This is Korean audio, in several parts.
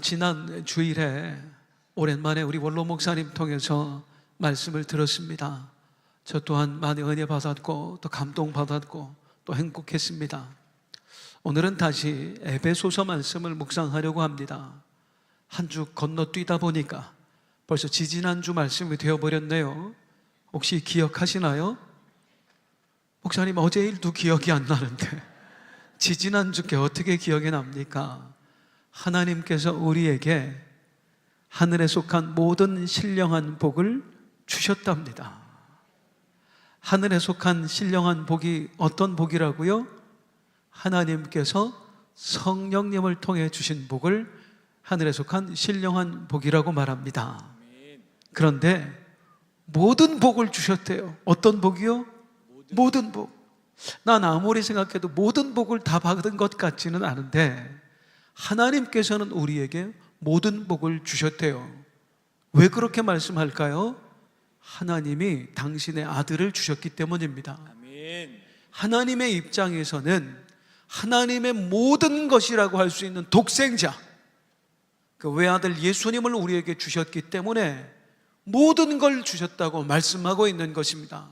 지난 주일에 오랜만에 우리 원로 목사님 통해서 말씀을 들었습니다. 저 또한 많이 은혜 받았고 또 감동 받았고 또 행복했습니다. 오늘은 다시 에베소서 말씀을 묵상하려고 합니다. 한 주 건너뛰다 보니까 벌써 지지난주 말씀이 되어버렸네요. 혹시 기억하시나요? 목사님 어제 일도 기억이 안 나는데 지지난주께 어떻게 기억이 납니까? 하나님께서 우리에게 하늘에 속한 모든 신령한 복을 주셨답니다. 하늘에 속한 신령한 복이 어떤 복이라고요? 하나님께서 성령님을 통해 주신 복을 하늘에 속한 신령한 복이라고 말합니다. 그런데 모든 복을 주셨대요. 어떤 복이요? 모든 복. 난 아무리 생각해도 모든 복을 다 받은 것 같지는 않은데 하나님께서는 우리에게 모든 복을 주셨대요. 왜 그렇게 말씀할까요? 하나님이 당신의 아들을 주셨기 때문입니다. 하나님의 입장에서는 하나님의 모든 것이라고 할 수 있는 독생자, 그 외아들 예수님을 우리에게 주셨기 때문에 모든 걸 주셨다고 말씀하고 있는 것입니다.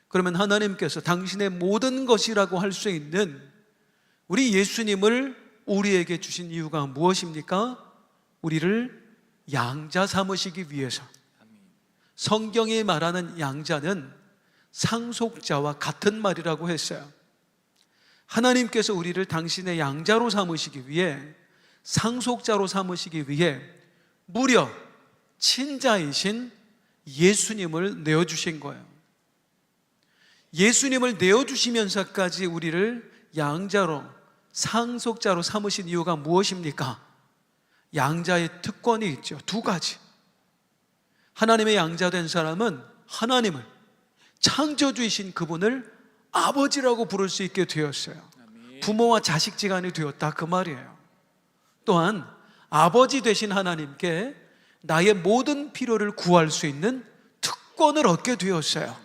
그러면 하나님께서 당신의 모든 것이라고 할 수 있는 우리 예수님을 우리에게 주신 이유가 무엇입니까? 우리를 양자 삼으시기 위해서. 성경이 말하는 양자는 상속자와 같은 말이라고 했어요. 하나님께서 우리를 당신의 양자로 삼으시기 위해, 상속자로 삼으시기 위해 무려 친자이신 예수님을 내어주신 거예요. 예수님을 내어주시면서까지 우리를 양자로, 상속자로 삼으신 이유가 무엇입니까? 양자의 특권이 있죠. 두 가지. 하나님의 양자된 사람은 하나님을, 창조주이신 그분을 아버지라고 부를 수 있게 되었어요. 부모와 자식지간이 되었다, 그 말이에요. 또한 아버지 되신 하나님께 나의 모든 필요를 구할 수 있는 특권을 얻게 되었어요.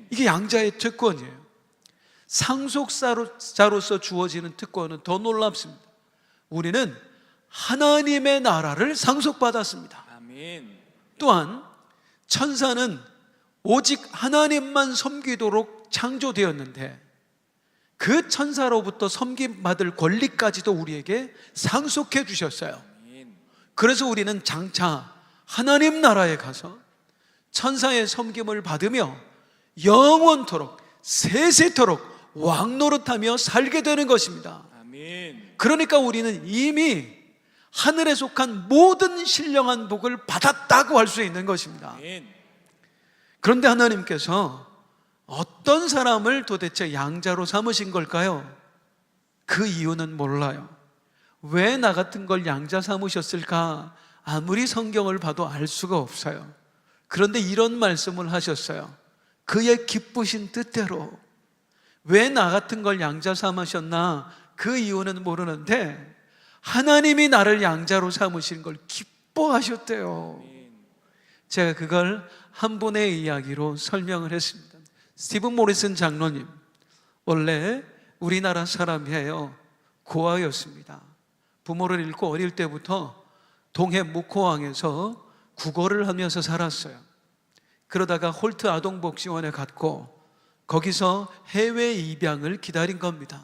이게 양자의 특권이에요. 상속자로서 주어지는 특권은 더 놀랍습니다. 우리는 하나님의 나라를 상속받았습니다. 또한 천사는 오직 하나님만 섬기도록 창조되었는데 그 천사로부터 섬김받을 권리까지도 우리에게 상속해 주셨어요. 그래서 우리는 장차 하나님 나라에 가서 천사의 섬김을 받으며 영원토록 세세토록 왕노릇하며 살게 되는 것입니다. 그러니까 우리는 이미 하늘에 속한 모든 신령한 복을 받았다고 할 수 있는 것입니다. 그런데 하나님께서 어떤 사람을 도대체 양자로 삼으신 걸까요? 그 이유는 몰라요. 왜 나 같은 걸 양자 삼으셨을까? 아무리 성경을 봐도 알 수가 없어요. 그런데 이런 말씀을 하셨어요. 그의 기쁘신 뜻대로. 왜 나 같은 걸 양자 삼으셨나? 그 이유는 모르는데 하나님이 나를 양자로 삼으신 걸 기뻐하셨대요. 제가 그걸 한 분의 이야기로 설명을 했습니다. 스티븐 모리슨 장로님, 원래 우리나라 사람이에요. 고아였습니다. 부모를 잃고 어릴 때부터 동해 묵호항에서 국어를 하면서 살았어요. 그러다가 홀트 아동복지원에 갔고 거기서 해외 입양을 기다린 겁니다.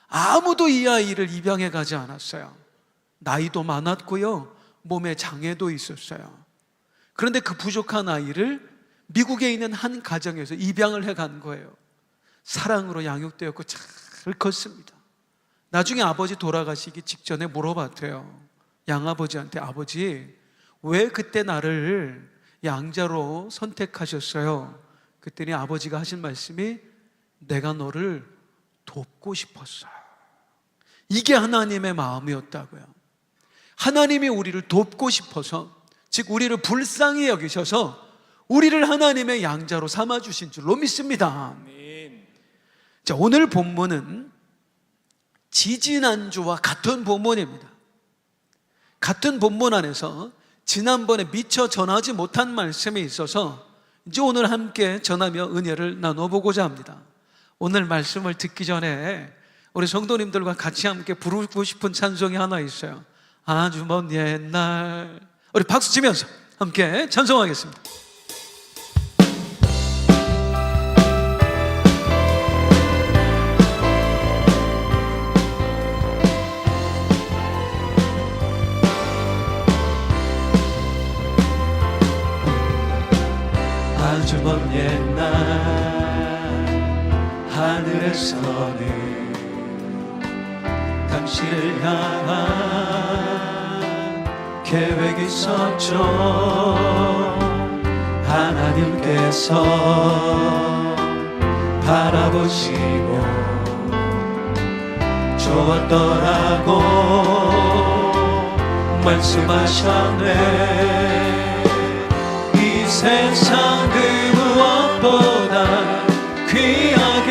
아무도 이 아이를 입양해 가지 않았어요. 나이도 많았고요, 몸에 장애도 있었어요. 그런데 그 부족한 아이를 미국에 있는 한 가정에서 입양을 해간 거예요. 사랑으로 양육되었고 잘 컸습니다. 나중에 아버지 돌아가시기 직전에 물어봤대요. 양아버지한테, 아버지 왜 그때 나를 양자로 선택하셨어요? 그랬더니 아버지가 하신 말씀이 내가 너를 돕고 싶었어요. 이게 하나님의 마음이었다고요. 하나님이 우리를 돕고 싶어서, 즉 우리를 불쌍히 여기셔서 우리를 하나님의 양자로 삼아주신 줄로 믿습니다. 자, 오늘 본문은 지지난주와 같은 본문입니다. 같은 본문 안에서 지난번에 미처 전하지 못한 말씀이 있어서 이제 오늘 함께 전하며 은혜를 나눠보고자 합니다. 오늘 말씀을 듣기 전에 우리 성도님들과 같이 함께 부르고 싶은 찬송이 하나 있어요. 아주 먼 옛날. 우리 박수 치면서 함께 찬송하겠습니다. 아주 먼 옛날 하늘에서는 당신을 향한 계획이 있었죠. 하나님께서 바라보시고 좋았더라고 말씀하셨네. 이 세상 그 무엇보다 귀하게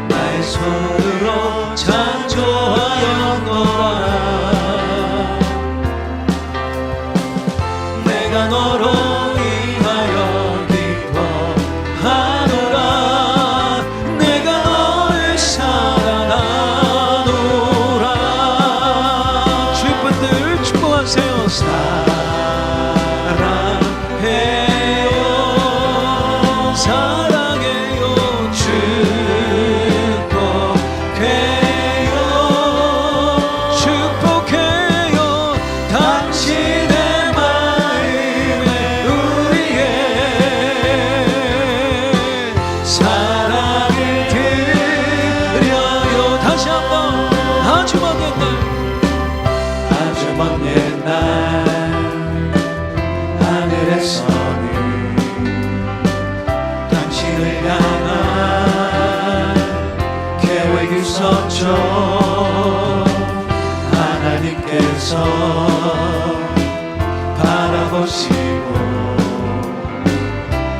나의 손으로 창조하였노라. 내가 너로 인하여 기뻐하노라. 내가 너를 사랑하노라. 주의 분들 축복하세요. 사랑해요 축복해요 당신의 마음에 우리의 사랑을 드려요. 다시 한번 아주 먼 옛날 하늘에서는 당신을 향한 계획이 있었죠. 하나님께서 바라보시고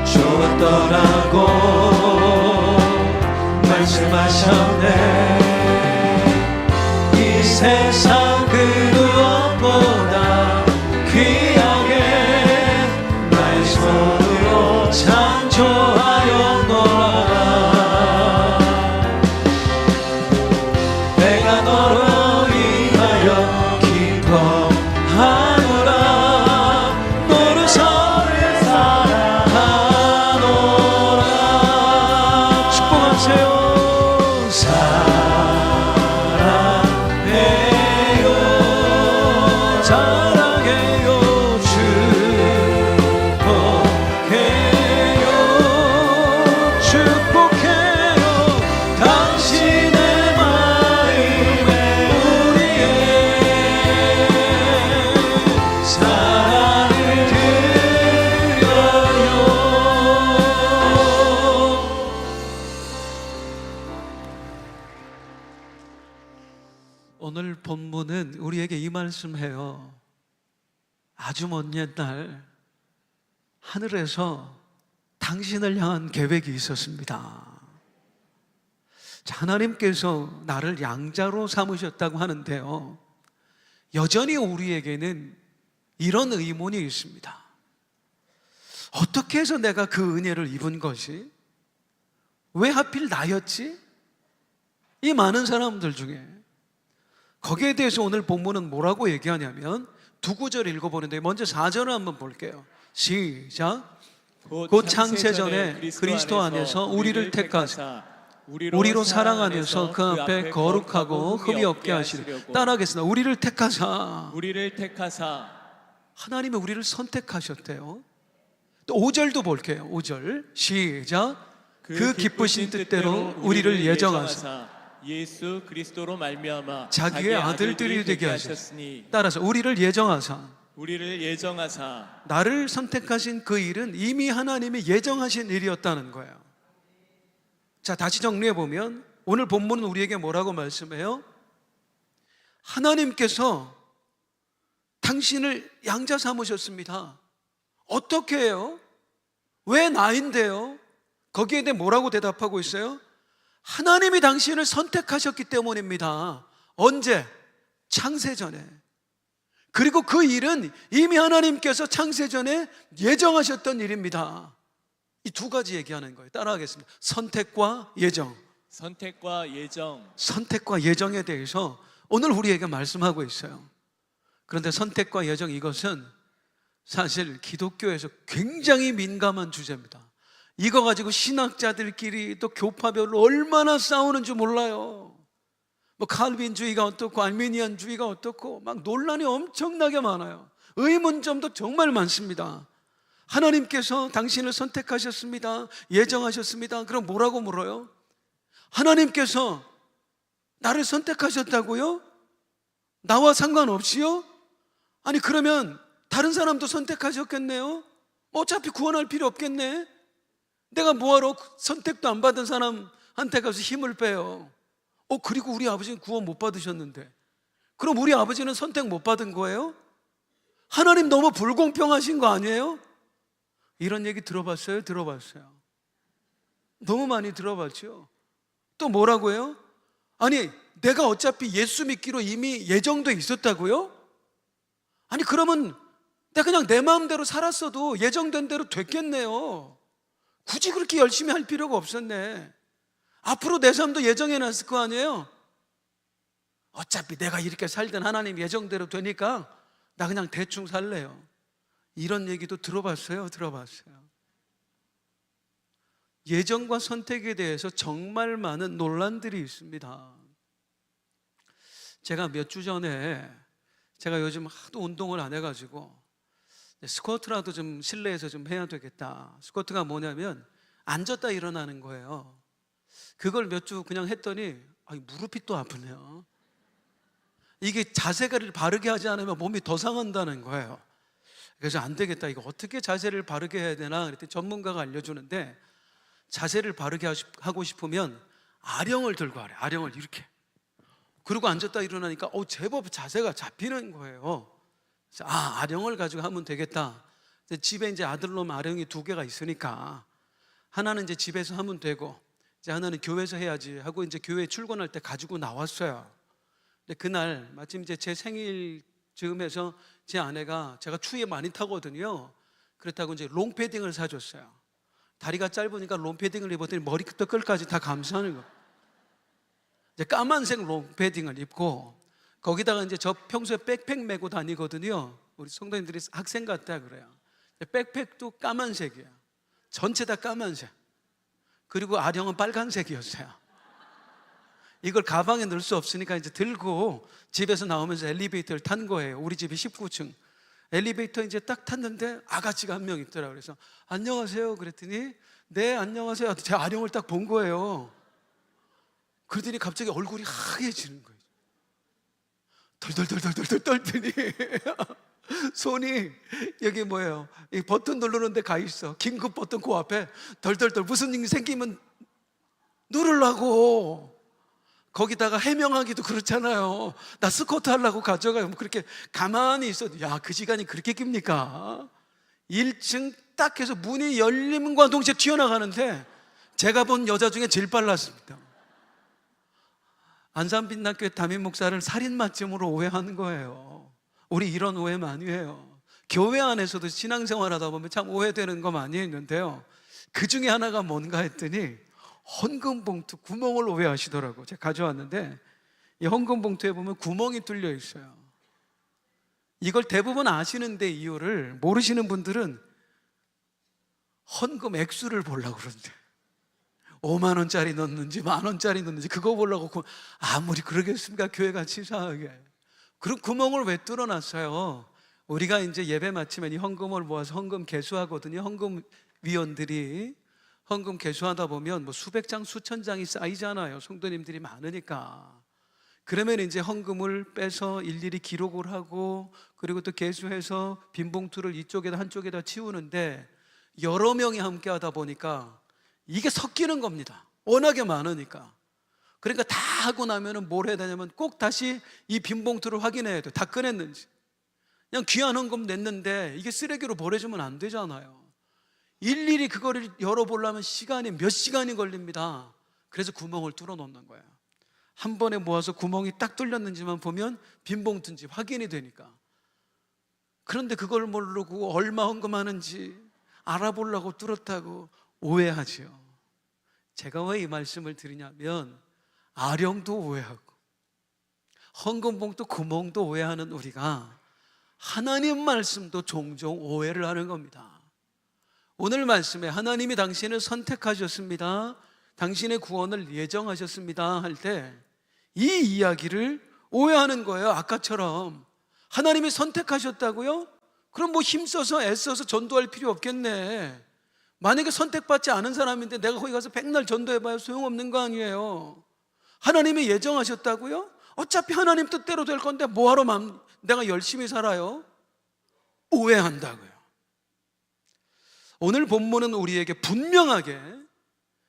좋았더라고 말씀하셨네. 이 세상 그 무엇보다 귀하게 나의 손으로 창조하였노라. 내가 너로 인하여 기뻐하노라. 너를 사랑하노라. 축복하세요. 사랑해요 축복해요 당신의 마음에 우리의 사랑을 드려요. 오늘 본문은 우리에게 이 말씀해요. 아주 먼 옛날 하늘에서 당신을 향한 계획이 있었습니다. 자, 하나님께서 나를 양자로 삼으셨다고 하는데요, 여전히 우리에게는 이런 의문이 있습니다. 어떻게 해서 내가 그 은혜를 입은 것이 왜 하필 나였지? 이 많은 사람들 중에 거기에 대해서 오늘 본문은 뭐라고 얘기하냐면 두 구절 읽어보는데 먼저 4절을 한번 볼게요. 시작. 곧 창세전에 그리스도 안에서 우리를 택하사 우리로 사랑하면서 그 앞에 거룩하고 흠이 없게 하시리. 따라하겠습니다. 우리를 택하사. 하나님이 우리를 선택하셨대요. 또 5절도 볼게요. 5절 시작. 그 기쁘신 뜻대로 우리를 예정하사 예수 그리스도로 말미암아 자기의 아들들이 되게 하셨으니. 따라서 우리를 예정하사. 나를 선택하신 그 일은 이미 하나님이 예정하신 일이었다는 거예요. 자, 다시 정리해 보면 오늘 본문은 우리에게 뭐라고 말씀해요? 하나님께서 당신을 양자 삼으셨습니다. 어떻게 해요? 왜 나인데요? 거기에 대해 뭐라고 대답하고 있어요? 하나님이 당신을 선택하셨기 때문입니다. 언제? 창세전에. 그리고 그 일은 이미 하나님께서 창세전에 예정하셨던 일입니다. 이 두 가지 얘기하는 거예요. 따라하겠습니다. 선택과 예정. 선택과 예정에 대해서 오늘 우리에게 말씀하고 있어요. 그런데 선택과 예정, 이것은 사실 기독교에서 굉장히 민감한 주제입니다. 이거 가지고 신학자들끼리 또 교파별로 얼마나 싸우는지 몰라요. 뭐 칼빈주의가 어떻고 알미니안주의가 어떻고 막 논란이 엄청나게 많아요. 의문점도 정말 많습니다. 하나님께서 당신을 선택하셨습니다, 예정하셨습니다. 그럼 뭐라고 물어요? 하나님께서 나를 선택하셨다고요? 나와 상관없이요? 아니 그러면 다른 사람도 선택하셨겠네요? 뭐 어차피 구원할 필요 없겠네. 내가 뭐하러 선택도 안 받은 사람한테 가서 힘을 빼요? 그리고 우리 아버지는 구원 못 받으셨는데, 그럼 우리 아버지는 선택 못 받은 거예요? 하나님 너무 불공평하신 거 아니에요? 이런 얘기 들어봤어요? 들어봤어요. 너무 많이 들어봤죠. 또 뭐라고 해요? 아니 내가 어차피 예수 믿기로 이미 예정돼 있었다고요? 아니 그러면 내가 그냥 내 마음대로 살았어도 예정된 대로 됐겠네요. 굳이 그렇게 열심히 할 필요가 없었네. 앞으로 내 삶도 예정해놨을 거 아니에요? 어차피 내가 이렇게 살던 하나님 예정대로 되니까 나 그냥 대충 살래요. 이런 얘기도 들어봤어요? 들어봤어요. 예정과 선택에 대해서 정말 많은 논란들이 있습니다. 제가 몇 주 전에, 제가 요즘 하도 운동을 안 해가지고 스쿼트라도 좀 실내에서 좀 해야 되겠다. 스쿼트가 뭐냐면 앉았다 일어나는 거예요. 그걸 몇 주 그냥 했더니 무릎이 또 아프네요. 이게 자세를 바르게 하지 않으면 몸이 더 상한다는 거예요. 그래서 안 되겠다, 이거 어떻게 자세를 바르게 해야 되나 그랬더니 전문가가 알려주는데, 자세를 바르게 하고 싶으면 아령을 들고 하래. 아령을 이렇게. 그리고 앉았다 일어나니까 제법 자세가 잡히는 거예요. 그래서 아령을 가지고 하면 되겠다. 집에 이제 아들놈 아령이 2개가 있으니까 하나는 이제 집에서 하면 되고 이제 하나는 교회에서 해야지 하고 이제 교회 출근할 때 가지고 나왔어요. 근데 그날 마침 이제 제 생일 즈음해서 제 아내가, 제가 추위에 많이 타거든요. 그렇다고 이제 롱패딩을 사줬어요. 다리가 짧으니까 롱패딩을 입었더니 머리부터 끝까지 다 감싸는 거. 이제 까만색 롱패딩을 입고, 거기다가 이제 저 평소에 백팩 메고 다니거든요. 우리 성도님들이 학생 같다 그래요. 백팩도 까만색이에요. 전체 다 까만색. 그리고 아령은 빨간색이었어요. 이걸 가방에 넣을 수 없으니까 이제 들고 집에서 나오면서 엘리베이터를 탄 거예요. 우리 집이 19층. 엘리베이터 이제 딱 탔는데 아가씨가 한 명 있더라고요. 그래서 안녕하세요 그랬더니 네 안녕하세요. 제 아령을 딱 본 거예요. 그러더니 갑자기 얼굴이 하얘지는 거예요. 덜덜덜덜덜 떨더니 손이 여기 뭐예요, 이 버튼 누르는데 가 있어. 긴급 버튼 그 앞에 덜덜덜. 무슨 일이 생기면 누르려고. 거기다가 해명하기도 그렇잖아요. 나 스쿼트 하려고 가져가요. 뭐 그렇게 가만히 있어도, 그 시간이 그렇게 깁니까? 1층 딱 해서 문이 열림과 동시에 튀어나가는데 제가 본 여자 중에 제일 빨랐습니다. 안산빛나교회 담임 목사를 살인마쯤으로 오해하는 거예요. 우리 이런 오해 많이 해요. 교회 안에서도 신앙생활 하다 보면 참 오해되는 거 많이 있는데요. 그 중에 하나가 뭔가 했더니 헌금 봉투 구멍을 오해하시더라고요. 제가 가져왔는데 이 헌금 봉투에 보면 구멍이 뚫려 있어요. 이걸 대부분 아시는데 이유를 모르시는 분들은 헌금 액수를 보려고 그러는데 5만 원짜리 넣는지 만 원짜리 넣는지 그거 보려고. 아무리 그러겠습니까? 교회가 치사하게. 그럼 구멍을 왜 뚫어놨어요? 우리가 이제 예배 마치면 이 헌금을 모아서 헌금 개수하거든요. 헌금 위원들이 헌금 개수하다 보면 뭐 수백 장 수천 장이 쌓이잖아요. 성도님들이 많으니까. 그러면 이제 헌금을 빼서 일일이 기록을 하고 그리고 또 개수해서 빈 봉투를 이쪽에다 한쪽에다 치우는데, 여러 명이 함께 하다 보니까 이게 섞이는 겁니다. 워낙에 많으니까. 그러니까 다 하고 나면은 뭘 해야 되냐면 꼭 다시 이 빈 봉투를 확인해야 돼요. 다 꺼냈는지. 그냥 귀한 헌금 냈는데 이게 쓰레기로 버려지면 안 되잖아요. 일일이 그거를 열어보려면 시간이 몇 시간이 걸립니다. 그래서 구멍을 뚫어 놓는 거예요. 한 번에 모아서 구멍이 딱 뚫렸는지만 보면 빈 봉투인지 확인이 되니까. 그런데 그걸 모르고 얼마 헌금하는지 알아보려고 뚫었다고 오해하지요. 제가 왜 이 말씀을 드리냐면 아령도 오해하고 헌금 봉투 구멍도 오해하는 우리가 하나님 말씀도 종종 오해를 하는 겁니다. 오늘 말씀에 하나님이 당신을 선택하셨습니다, 당신의 구원을 예정하셨습니다 할 때 이 이야기를 오해하는 거예요. 아까처럼 하나님이 선택하셨다고요? 그럼 뭐 힘써서 애써서 전도할 필요 없겠네. 만약에 선택받지 않은 사람인데 내가 거기 가서 백날 전도해봐야 소용없는 거 아니에요. 하나님이 예정하셨다고요? 어차피 하나님 뜻대로 될 건데 뭐하러 내가 열심히 살아요? 오해한다고요. 오늘 본문은 우리에게 분명하게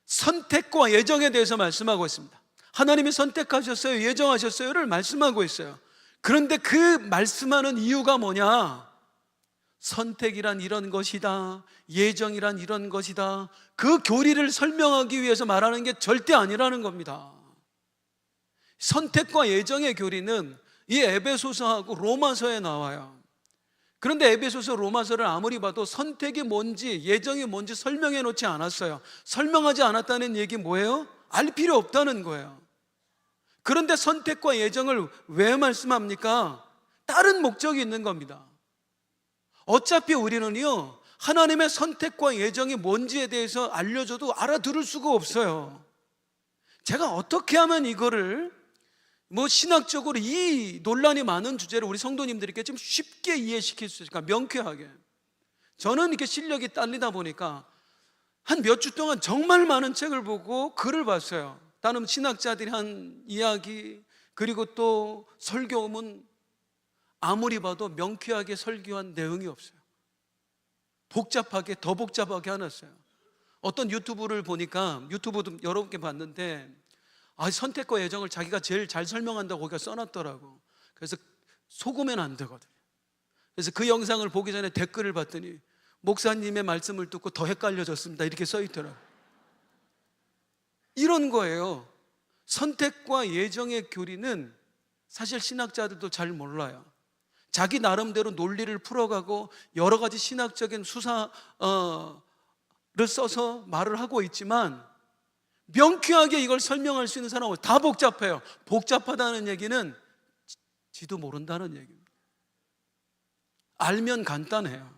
선택과 예정에 대해서 말씀하고 있습니다. 하나님이 선택하셨어요, 예정하셨어요를 말씀하고 있어요. 그런데 그 말씀하는 이유가 뭐냐? 선택이란 이런 것이다, 예정이란 이런 것이다, 그 교리를 설명하기 위해서 말하는 게 절대 아니라는 겁니다. 선택과 예정의 교리는 이 에베소서하고 로마서에 나와요. 그런데 에베소서, 로마서를 아무리 봐도 선택이 뭔지 예정이 뭔지 설명해 놓지 않았어요. 설명하지 않았다는 얘기 뭐예요? 알 필요 없다는 거예요. 그런데 선택과 예정을 왜 말씀합니까? 다른 목적이 있는 겁니다. 어차피 우리는요, 하나님의 선택과 예정이 뭔지에 대해서 알려줘도 알아들을 수가 없어요. 제가 어떻게 하면 이거를 신학적으로 이 논란이 많은 주제를 우리 성도님들에게 좀 쉽게 이해시킬 수 있을까? 명쾌하게. 저는 이렇게 실력이 딸리다 보니까 한 몇 주 동안 정말 많은 책을 보고 글을 봤어요. 다른 신학자들이 한 이야기, 그리고 또 설교문, 아무리 봐도 명쾌하게 설교한 내용이 없어요. 복잡하게, 더 복잡하게 해놨어요. 어떤 유튜브를 보니까, 유튜브도 여러 개 봤는데 선택과 예정을 자기가 제일 잘 설명한다고 거기가 써놨더라고. 그래서 속으면 안 되거든요. 그래서 그 영상을 보기 전에 댓글을 봤더니 목사님의 말씀을 듣고 더 헷갈려졌습니다 이렇게 써있더라고요. 이런 거예요. 선택과 예정의 교리는 사실 신학자들도 잘 몰라요. 자기 나름대로 논리를 풀어가고 여러 가지 신학적인 수사를 써서 말을 하고 있지만 명쾌하게 이걸 설명할 수 있는 사람은 다 복잡해요. 복잡하다는 얘기는 지도 모른다는 얘기입니다. 알면 간단해요.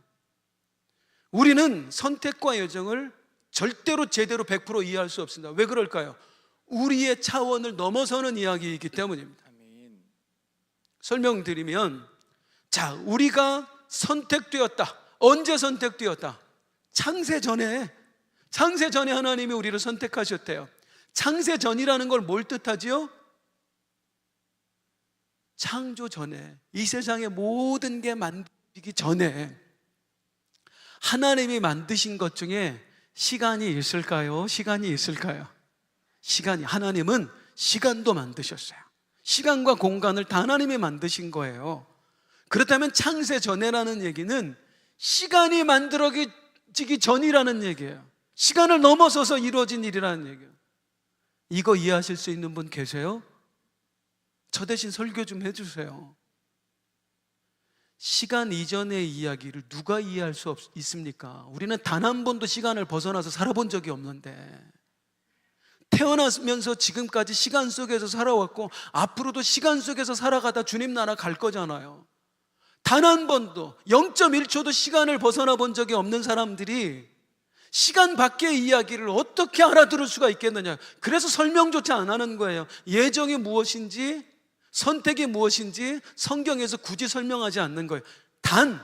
우리는 선택과 예정을 절대로 제대로 100% 이해할 수 없습니다. 왜 그럴까요? 우리의 차원을 넘어서는 이야기이기 때문입니다. 설명드리면, 자, 우리가 선택되었다. 언제 선택되었다? 창세 전에 하나님이 우리를 선택하셨대요. 창세 전이라는 걸 뭘 뜻하지요? 창조 전에, 이 세상의 모든 게 만들기 전에 하나님이 만드신 것 중에 시간이 있을까요? 시간이 있을까요? 하나님은 시간도 만드셨어요. 시간과 공간을 다 하나님이 만드신 거예요. 그렇다면 창세 전에라는 얘기는 시간이 만들어지기 전이라는 얘기예요. 시간을 넘어서서 이루어진 일이라는 얘기예요. 이거 이해하실 수 있는 분 계세요? 저 대신 설교 좀 해주세요. 시간 이전의 이야기를 누가 이해할 수 있습니까? 우리는 단 한 번도 시간을 벗어나서 살아본 적이 없는데, 태어나면서 지금까지 시간 속에서 살아왔고 앞으로도 시간 속에서 살아가다 주님 나라 갈 거잖아요. 단 한 번도 0.1초도 시간을 벗어나 본 적이 없는 사람들이 시간 밖의 이야기를 어떻게 알아들을 수가 있겠느냐. 그래서 설명조차 안 하는 거예요. 예정이 무엇인지, 선택이 무엇인지 성경에서 굳이 설명하지 않는 거예요. 단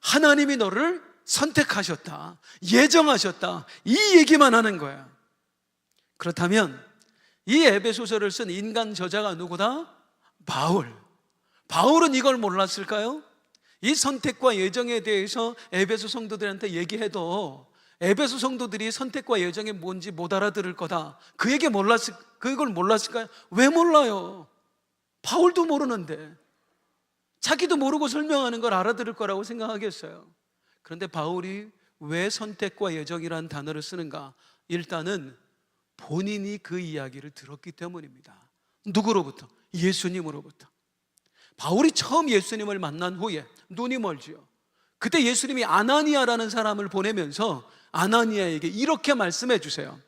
하나님이 너를 선택하셨다, 예정하셨다, 이 얘기만 하는 거예요. 그렇다면 이 에베소서를 쓴 인간 저자가 누구다? 바울은 이걸 몰랐을까요? 이 선택과 예정에 대해서 에베소 성도들한테 얘기해도 에베소 성도들이 선택과 예정이 뭔지 못 알아들을 거다, 그걸 몰랐을까요? 왜 몰라요? 바울도 모르는데 자기도 모르고 설명하는 걸 알아들을 거라고 생각하겠어요? 그런데 바울이 왜 선택과 예정이라는 단어를 쓰는가? 일단은 본인이 그 이야기를 들었기 때문입니다. 누구로부터? 예수님으로부터. 바울이 처음 예수님을 만난 후에 눈이 멀지요. 그때 예수님이 아나니아라는 사람을 보내면서 아나니아에게 이렇게 말씀해 주세요.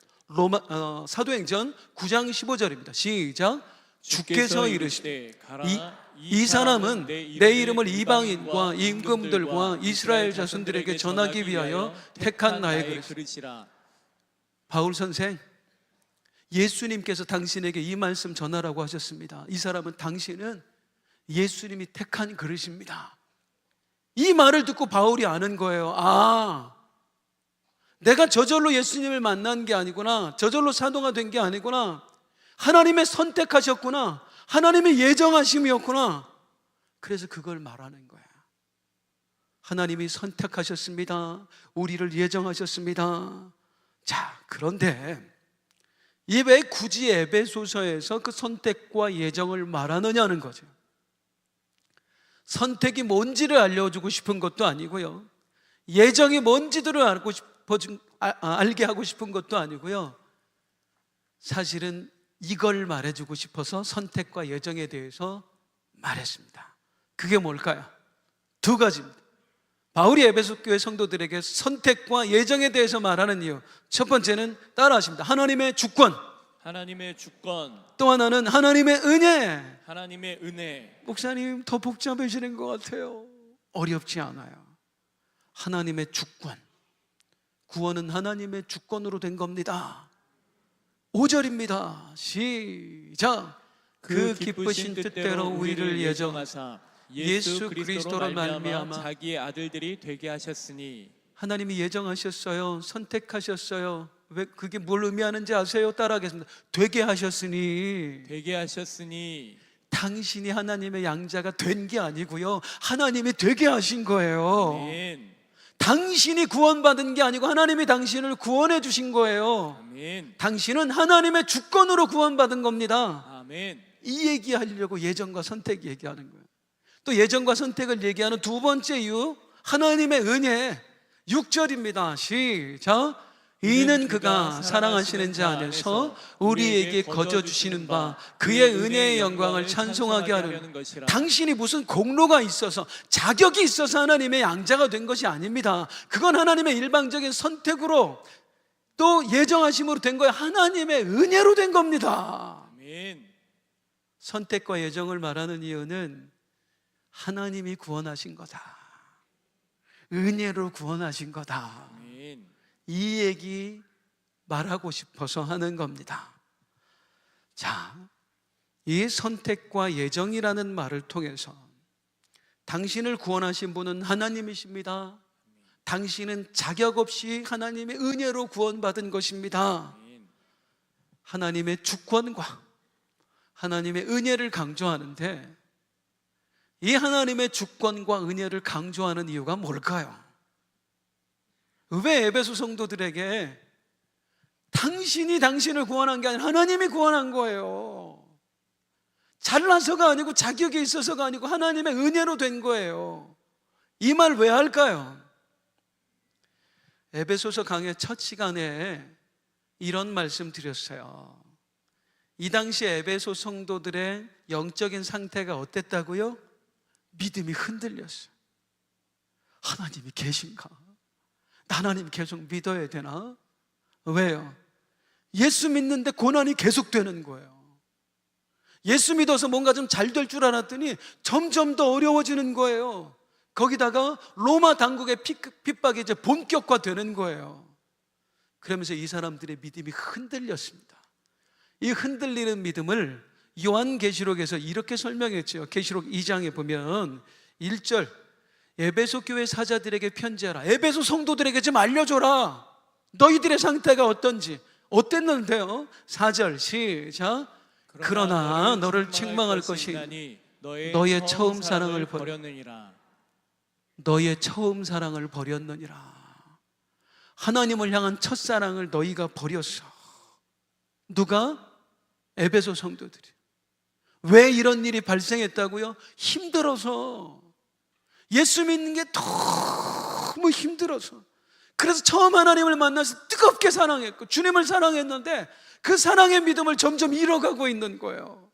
사도행전 9장 15절입니다. 시작. 주께서 이르시되 가라, 이 사람은 내 이름을 이방인과 임금들과 이스라엘 자손들에게 전하기 위하여 택한 나의 그릇이라. 바울 선생, 예수님께서 당신에게 이 말씀 전하라고 하셨습니다. 이 사람은 당신은 예수님이 택한 그릇입니다. 이 말을 듣고 바울이 아는 거예요. 아, 내가 저절로 예수님을 만난 게 아니구나, 저절로 사도가 된 게 아니구나, 하나님의 선택하셨구나, 하나님의 예정하심이었구나. 그래서 그걸 말하는 거야. 하나님이 선택하셨습니다. 우리를 예정하셨습니다. 자, 그런데 이 왜 굳이 에베소서에서 그 선택과 예정을 말하느냐는 거죠. 선택이 뭔지를 알려주고 싶은 것도 아니고요, 예정이 뭔지를 알게 하고 싶은 것도 아니고요, 사실은 이걸 말해주고 싶어서 선택과 예정에 대해서 말했습니다. 그게 뭘까요? 두 가지입니다. 바울이 에베소 교회 성도들에게 선택과 예정에 대해서 말하는 이유, 첫 번째는 따라하십니다. 하나님의 주권. 하나님의 주권. 또 하나는 하나님의 은혜. 하나님의 은혜. 목사님, 더 복잡해지는 것 같아요. 어렵지 않아요. 하나님의 주권. 구원은 하나님의 주권으로 된 겁니다. 5절입니다. 시작. 그 기쁘신 뜻대로 우리를 예정하사 예수 그리스도로 말미암아 자기의 아들들이 되게 하셨으니. 하나님이 예정하셨어요. 선택하셨어요. 왜 그게 뭘 의미하는지 아세요? 따라하겠습니다. 되게 하셨으니. 되게 하셨으니. 당신이 하나님의 양자가 된 게 아니고요, 하나님이 되게 하신 거예요. 아멘. 당신이 구원받은 게 아니고 하나님이 당신을 구원해 주신 거예요. 아멘. 당신은 하나님의 주권으로 구원받은 겁니다. 아멘. 이 얘기하려고 예정과 선택 얘기하는 거예요. 또 예정과 선택을 얘기하는 두 번째 이유, 하나님의 은혜. 6절입니다. 시작. 이는 그가 사랑하시는 자 안에서 우리에게 거저 주시는 바 그의 은혜의 영광을 찬송하게 하는 것이라. 당신이 무슨 공로가 있어서, 자격이 있어서 하나님의 양자가 된 것이 아닙니다. 그건 하나님의 일방적인 선택으로 또 예정하심으로 된 거예요. 하나님의 은혜로 된 겁니다. 아멘. 선택과 예정을 말하는 이유는 하나님이 구원하신 거다, 은혜로 구원하신 거다, 아멘. 이 얘기 말하고 싶어서 하는 겁니다. 자, 이 선택과 예정이라는 말을 통해서 당신을 구원하신 분은 하나님이십니다. 당신은 자격 없이 하나님의 은혜로 구원받은 것입니다. 하나님의 주권과 하나님의 은혜를 강조하는데, 이 하나님의 주권과 은혜를 강조하는 이유가 뭘까요? 왜 에베소 성도들에게 당신이 당신을 구원한 게 아니라 하나님이 구원한 거예요. 잘나서가 아니고 자격이 있어서가 아니고 하나님의 은혜로 된 거예요. 이 말 왜 할까요? 에베소서 강의 첫 시간에 이런 말씀 드렸어요. 이 당시 에베소 성도들의 영적인 상태가 어땠다고요? 믿음이 흔들렸어요. 하나님이 계신가? 하나님 계속 믿어야 되나? 왜요? 예수 믿는데 고난이 계속되는 거예요. 예수 믿어서 뭔가 좀 잘 될 줄 알았더니 점점 더 어려워지는 거예요. 거기다가 로마 당국의 핍박이 이제 본격화되는 거예요. 그러면서 이 사람들의 믿음이 흔들렸습니다. 이 흔들리는 믿음을 요한계시록에서 이렇게 설명했죠. 계시록 2장에 보면 1절, 에베소 교회 사자들에게 편지하라. 에베소 성도들에게 좀 알려줘라. 너희들의 상태가 어떤지. 어땠는데요? 4절 시작. 그러나 너를 책망할 것이 너의 처음 사랑을 버렸느니라. 너의 처음 사랑을 버렸느니라. 하나님을 향한 첫사랑을 너희가 버렸어. 누가? 에베소 성도들이. 왜 이런 일이 발생했다고요? 힘들어서. 예수 믿는 게 너무 힘들어서. 그래서 처음 하나님을 만나서 뜨겁게 사랑했고 주님을 사랑했는데 그 사랑의 믿음을 점점 잃어가고 있는 거예요.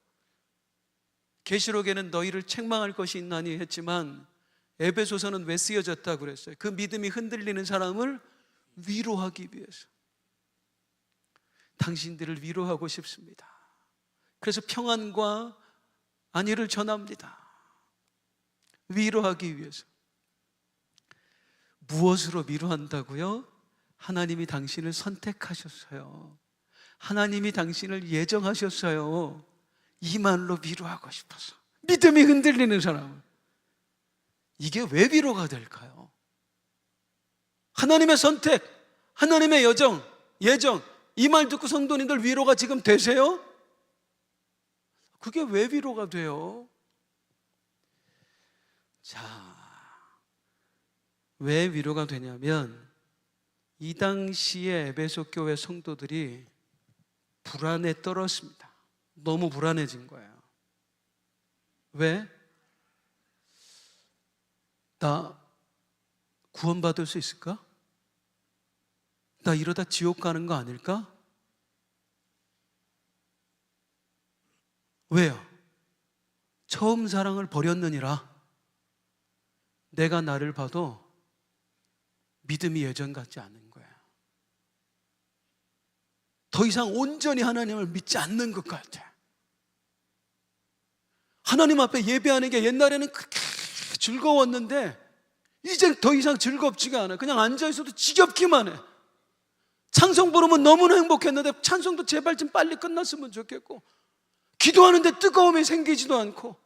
계시록에는 너희를 책망할 것이 있나니 했지만 에베소서는 왜 쓰여졌다고 그랬어요? 그 믿음이 흔들리는 사람을 위로하기 위해서. 당신들을 위로하고 싶습니다. 그래서 평안과 안위를 전합니다. 위로하기 위해서. 무엇으로 위로한다고요? 하나님이 당신을 선택하셨어요. 하나님이 당신을 예정하셨어요. 이 말로 위로하고 싶어서. 믿음이 흔들리는 사람은 이게 왜 위로가 될까요? 하나님의 선택, 하나님의 예정, 이 말 듣고 성도님들 위로가 지금 되세요? 그게 왜 위로가 돼요? 자, 왜 위로가 되냐면 이 당시에 에베소 교회 성도들이 불안에 떨었습니다. 너무 불안해진 거예요. 왜? 나 구원받을 수 있을까? 나 이러다 지옥 가는 거 아닐까? 왜요? 처음 사랑을 버렸느니라. 내가 나를 봐도 믿음이 예전 같지 않은 거야. 더 이상 온전히 하나님을 믿지 않는 것 같아. 하나님 앞에 예배하는 게 옛날에는 그렇게 즐거웠는데 이젠 더 이상 즐겁지가 않아. 그냥 앉아있어도 지겹기만 해. 찬송 부르면 너무나 행복했는데 찬송도 제발 좀 빨리 끝났으면 좋겠고, 기도하는데 뜨거움이 생기지도 않고,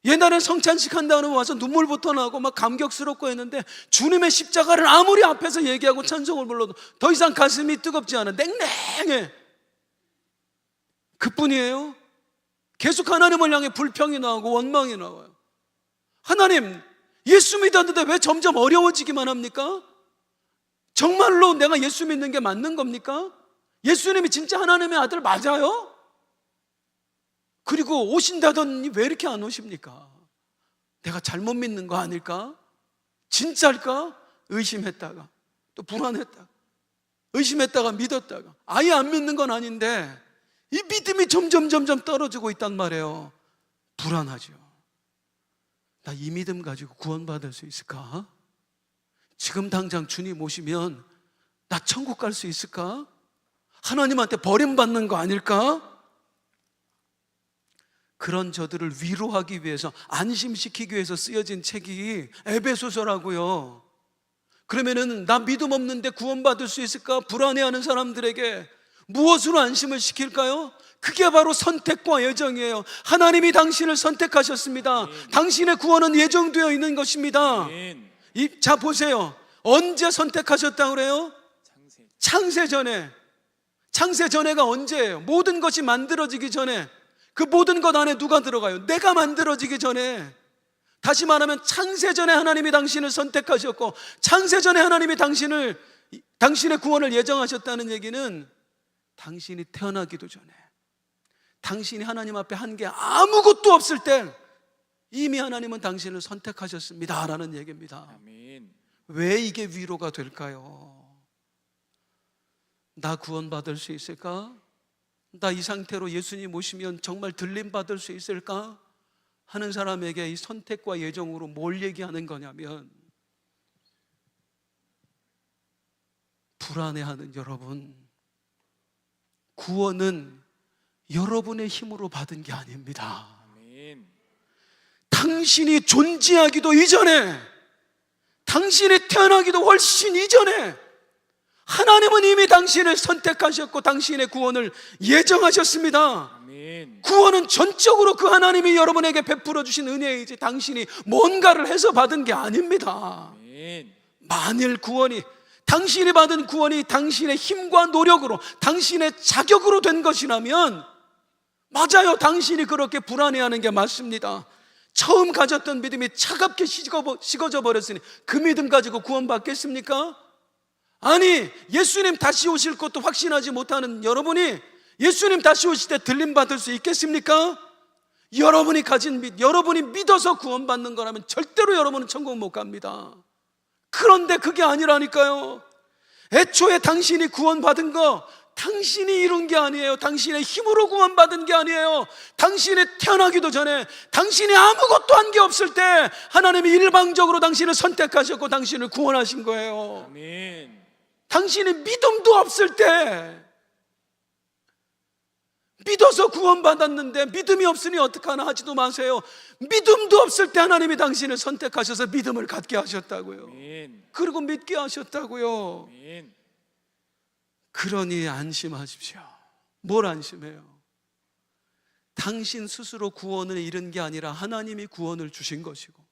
옛날엔 성찬식 한다고 와서 눈물부터 나고 막 감격스럽고 했는데 주님의 십자가를 아무리 앞에서 얘기하고 찬송을 불러도 더 이상 가슴이 뜨겁지 않아. 냉랭해. 그뿐이에요. 계속 하나님을 향해 불평이 나오고 원망이 나와요. 하나님, 예수 믿었는데 왜 점점 어려워지기만 합니까? 정말로 내가 예수 믿는 게 맞는 겁니까? 예수님이 진짜 하나님의 아들 맞아요? 그리고 오신다더니 왜 이렇게 안 오십니까? 내가 잘못 믿는 거 아닐까? 진짜일까? 의심했다가 또 불안했다가 의심했다가 믿었다가 아예 안 믿는 건 아닌데 이 믿음이 점점 떨어지고 있단 말이에요. 불안하죠. 나 이 믿음 가지고 구원받을 수 있을까? 지금 당장 주님 오시면 나 천국 갈 수 있을까? 하나님한테 버림받는 거 아닐까? 그런 저들을 위로하기 위해서, 안심시키기 위해서 쓰여진 책이 에베소서라고요. 그러면은 나 믿음 없는데 구원받을 수 있을까? 불안해하는 사람들에게 무엇으로 안심을 시킬까요? 그게 바로 선택과 예정이에요. 하나님이 당신을 선택하셨습니다. 당신의 구원은 예정되어 있는 것입니다. 자 보세요. 언제 선택하셨다고 그래요? 창세 전에가 언제예요? 모든 것이 만들어지기 전에. 그 모든 것 안에 누가 들어가요? 내가 만들어지기 전에. 다시 말하면 창세전에 하나님이 당신을 선택하셨고, 창세전에 하나님이 당신의 구원을 예정하셨다는 얘기는 당신이 태어나기도 전에, 당신이 하나님 앞에 한 게 아무것도 없을 때 이미 하나님은 당신을 선택하셨습니다 라는 얘기입니다. 아멘. 왜 이게 위로가 될까요? 나 구원받을 수 있을까? 나 이 상태로 예수님 오시면 정말 들림받을 수 있을까? 하는 사람에게 이 선택과 예정으로 뭘 얘기하는 거냐면, 불안해하는 여러분, 구원은 여러분의 힘으로 받은 게 아닙니다. 아멘. 당신이 존재하기도 이전에, 당신이 태어나기도 훨씬 이전에 하나님은 이미 당신을 선택하셨고 당신의 구원을 예정하셨습니다. 아멘. 구원은 전적으로 그 하나님이 여러분에게 베풀어 주신 은혜이지 당신이 뭔가를 해서 받은 게 아닙니다. 아멘. 만일 당신이 받은 구원이 당신의 힘과 노력으로, 당신의 자격으로 된 것이라면 맞아요. 당신이 그렇게 불안해하는 게 맞습니다. 처음 가졌던 믿음이 차갑게 식어져 버렸으니 그 믿음 가지고 구원받겠습니까? 아니, 예수님 다시 오실 것도 확신하지 못하는 여러분이 예수님 다시 오실 때 들림받을 수 있겠습니까? 여러분이 믿어서 구원받는 거라면 절대로 여러분은 천국 못 갑니다. 그런데 그게 아니라니까요. 애초에 당신이 구원받은 거 당신이 이룬 게 아니에요. 당신의 힘으로 구원받은 게 아니에요. 당신이 태어나기도 전에, 당신이 아무것도 한 게 없을 때 하나님이 일방적으로 당신을 선택하셨고 당신을 구원하신 거예요. 아멘. 당신이 믿음도 없을 때, 믿어서 구원받았는데 믿음이 없으니 어떡하나 하지도 마세요. 믿음도 없을 때 하나님이 당신을 선택하셔서 믿음을 갖게 하셨다고요. 아멘. 그리고 믿게 하셨다고요. 아멘. 그러니 안심하십시오. 뭘 안심해요? 당신 스스로 구원을 이룬 게 아니라 하나님이 구원을 주신 것이고,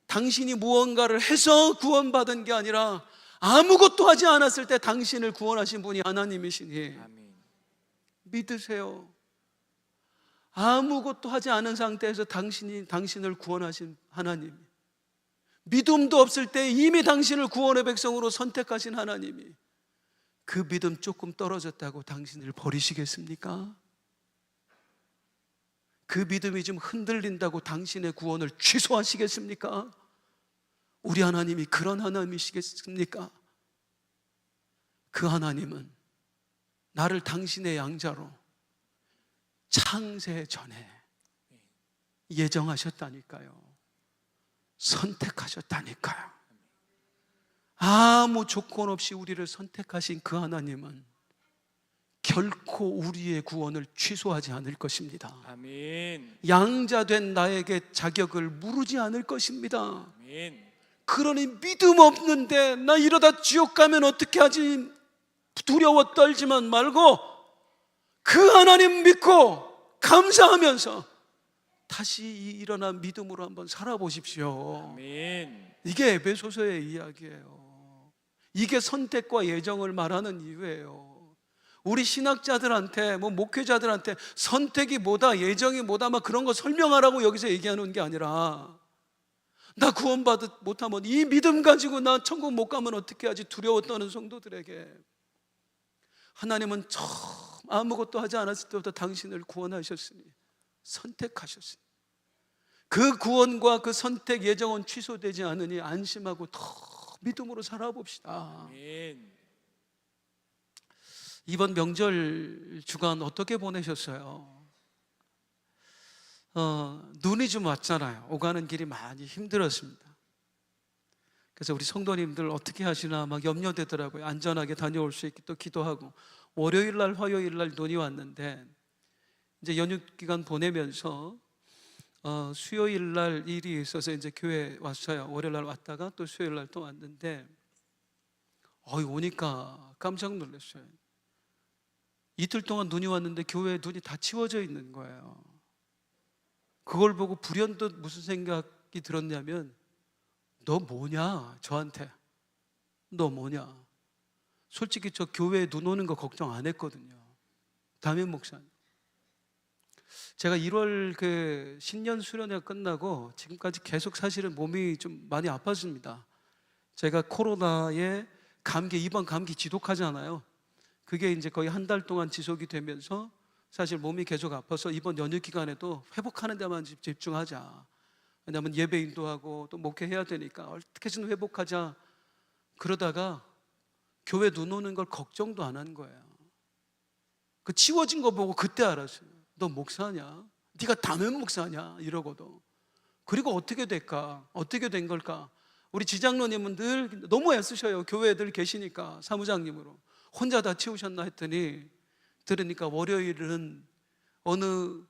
당신이 무언가를 해서 구원받은 게 아니라 아무것도 하지 않았을 때 당신을 구원하신 분이 하나님이시니 아멘. 믿으세요. 아무것도 하지 않은 상태에서 당신을 구원하신 하나님이, 믿음도 없을 때 이미 당신을 구원의 백성으로 선택하신 하나님이 그 믿음 조금 떨어졌다고 당신을 버리시겠습니까? 그 믿음이 좀 흔들린다고 당신의 구원을 취소하시겠습니까? 우리 하나님이 그런 하나님이시겠습니까? 그 하나님은 나를 당신의 양자로 창세 전에 예정하셨다니까요. 선택하셨다니까요. 아무 조건 없이 우리를 선택하신 그 하나님은 결코 우리의 구원을 취소하지 않을 것입니다. 아멘. 양자된 나에게 자격을 물으지 않을 것입니다. 아멘. 그러니 믿음 없는데 나 이러다 지옥 가면 어떻게 하지 두려워 떨지만 말고 그 하나님 믿고 감사하면서 다시 일어나 믿음으로 한번 살아보십시오. 아멘. 이게 에베소서의 이야기예요. 이게 선택과 예정을 말하는 이유예요. 우리 신학자들한테 목회자들한테 선택이 뭐다 예정이 뭐다 막 그런 거 설명하라고 여기서 얘기하는 게 아니라, 나 구원받을 못하면 이 믿음 가지고 나 천국 못 가면 어떻게 하지 두려워 떠는 성도들에게 하나님은 처음 아무것도 하지 않았을 때부터 당신을 구원하셨으니, 선택하셨으니 그 구원과 그 선택 예정은 취소되지 않으니 안심하고 더 믿음으로 살아봅시다. 아멘. 이번 명절 주간 어떻게 보내셨어요? 눈이 좀 왔잖아요. 오가는 길이 많이 힘들었습니다. 그래서 우리 성도님들 어떻게 하시나 막 염려되더라고요. 안전하게 다녀올 수 있게 또 기도하고, 월요일 날 화요일 날 눈이 왔는데 이제 연휴 기간 보내면서 수요일 날 일이 있어서 이제 교회 왔어요. 월요일 날 왔다가 또 수요일 날 또 왔는데 오니까 깜짝 놀랐어요. 이틀 동안 눈이 왔는데 교회에 눈이 다 치워져 있는 거예요. 그걸 보고 불현듯 무슨 생각이 들었냐면, 너 뭐냐? 저한테 너 뭐냐? 솔직히 저 교회에 눈 오는 거 걱정 안 했거든요. 담임 목사님, 제가 1월 그 신년 수련회가 끝나고 지금까지 계속 사실은 몸이 좀 많이 아팠습니다. 제가 코로나에 이번 감기 지독하잖아요. 그게 이제 거의 한 달 동안 지속이 되면서 사실 몸이 계속 아파서 이번 연휴 기간에도 회복하는 데만 집중하자. 왜냐하면 예배 인도하고 또 목회해야 되니까 어떻게든 회복하자. 그러다가 교회 눈 오는 걸 걱정도 안 한 거예요. 그 치워진 거 보고 그때 알았어요. 너 목사냐? 네가 담임 목사냐? 이러고도. 그리고 어떻게 될까? 어떻게 된 걸까? 우리 지장로님은 늘 너무 애쓰셔요. 교회에 계시니까 사무장님으로. 혼자 다 치우셨나 했더니 들으니까 월요일은 어느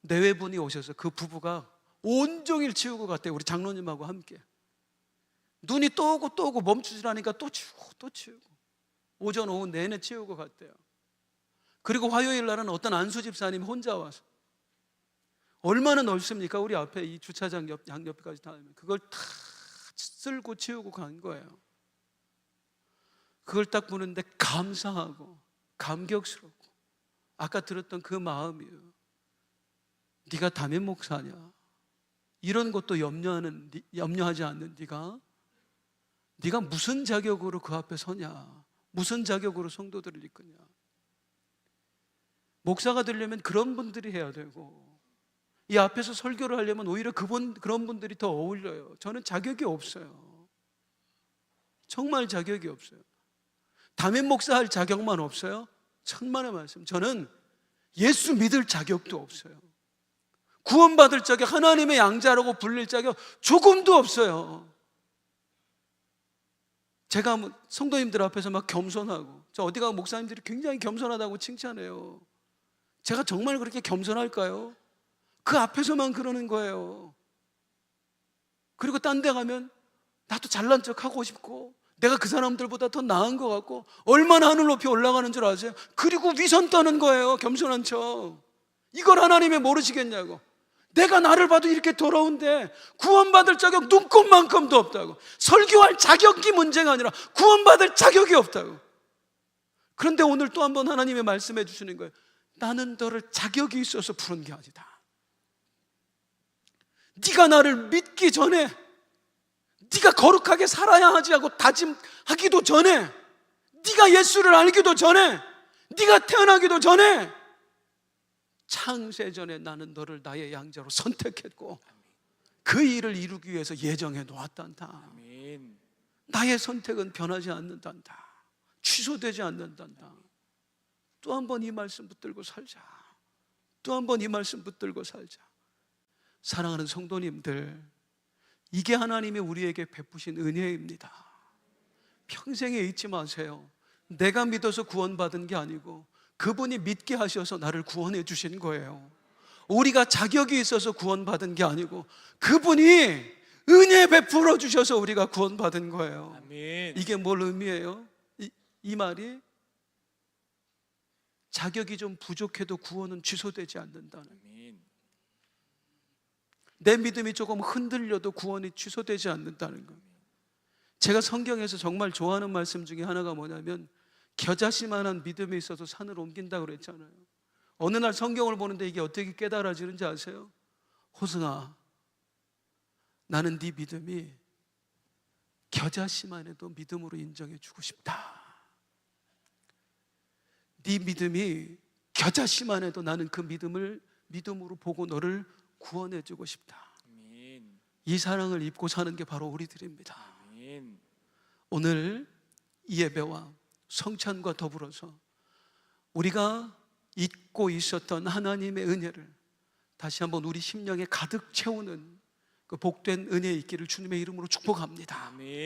내외분이 오셔서 그 부부가 온종일 치우고 갔대요. 우리 장로님하고 함께. 눈이 또 오고 멈추질 않으니까 또 치우고 오전 오후 내내 치우고 갔대요. 그리고 화요일 날은 어떤 안수 집사님이 혼자 와서, 얼마나 넓습니까? 우리 앞에 이 주차장 양옆까지 다 하면 그걸 다 쓸고 치우고 간 거예요. 그걸 딱 보는데 감사하고 감격스럽고, 아까 들었던 그 마음이에요. 네가 담임 목사냐? 이런 것도 염려하지 않는 네가 무슨 자격으로 그 앞에 서냐? 무슨 자격으로 성도들을 이끄냐? 목사가 되려면 그런 분들이 해야 되고, 이 앞에서 설교를 하려면 오히려 그런 분들이 더 어울려요. 저는 자격이 없어요. 정말 자격이 없어요. 담임 목사 할 자격만 없어요? 천만의 말씀. 저는 예수 믿을 자격도 없어요. 구원받을 자격, 하나님의 양자라고 불릴 자격 조금도 없어요. 제가 성도님들 앞에서 막 겸손하고, 저 어디 가면 목사님들이 굉장히 겸손하다고 칭찬해요. 제가 정말 그렇게 겸손할까요? 그 앞에서만 그러는 거예요. 그리고 딴 데 가면 나도 잘난 척 하고 싶고 내가 그 사람들보다 더 나은 것 같고 얼마나 하늘 높이 올라가는 줄 아세요? 그리고 위선 떠는 거예요. 겸손한 척. 이걸 하나님이 모르시겠냐고. 내가 나를 봐도 이렇게 더러운데 구원받을 자격 눈꼽만큼도 없다고. 설교할 자격이 문제가 아니라 구원받을 자격이 없다고. 그런데 오늘 또 한 번 하나님의 말씀해 주시는 거예요. 나는 너를 자격이 있어서 부른 게 아니다. 네가 나를 믿기 전에, 네가 거룩하게 살아야 하지 하고 다짐하기도 전에, 네가 예수를 알기도 전에, 네가 태어나기도 전에, 창세 전에 나는 너를 나의 양자로 선택했고 그 일을 이루기 위해서 예정해 놓았단다. 아멘. 나의 선택은 변하지 않는단다. 취소되지 않는단다. 또 한 번 이 말씀 붙들고 살자. 또 한 번 이 말씀 붙들고 살자. 사랑하는 성도님들, 이게 하나님이 우리에게 베푸신 은혜입니다. 평생에 잊지 마세요. 내가 믿어서 구원받은 게 아니고 그분이 믿게 하셔서 나를 구원해 주신 거예요. 우리가 자격이 있어서 구원받은 게 아니고 그분이 은혜 베풀어 주셔서 우리가 구원받은 거예요. 아멘. 이게 뭘 의미해요? 이 말이 자격이 좀 부족해도 구원은 취소되지 않는다는, 아멘. 내 믿음이 조금 흔들려도 구원이 취소되지 않는다는 거예요. 제가 성경에서 정말 좋아하는 말씀 중에 하나가 뭐냐면 겨자씨만한 믿음이 있어서 산을 옮긴다고 그랬잖아요. 어느 날 성경을 보는데 이게 어떻게 깨달아지는지 아세요? 호승아, 나는 네 믿음이 겨자씨만 해도 믿음으로 인정해 주고 싶다. 네 믿음이 겨자씨만 해도 나는 그 믿음을 믿음으로 보고 너를 구원해 주고 싶다. 아멘. 이 사랑을 입고 사는 게 바로 우리들입니다. 아멘. 오늘 이 예배와 성찬과 더불어서 우리가 잊고 있었던 하나님의 은혜를 다시 한번 우리 심령에 가득 채우는 그 복된 은혜 있기를 주님의 이름으로 축복합니다. 아멘.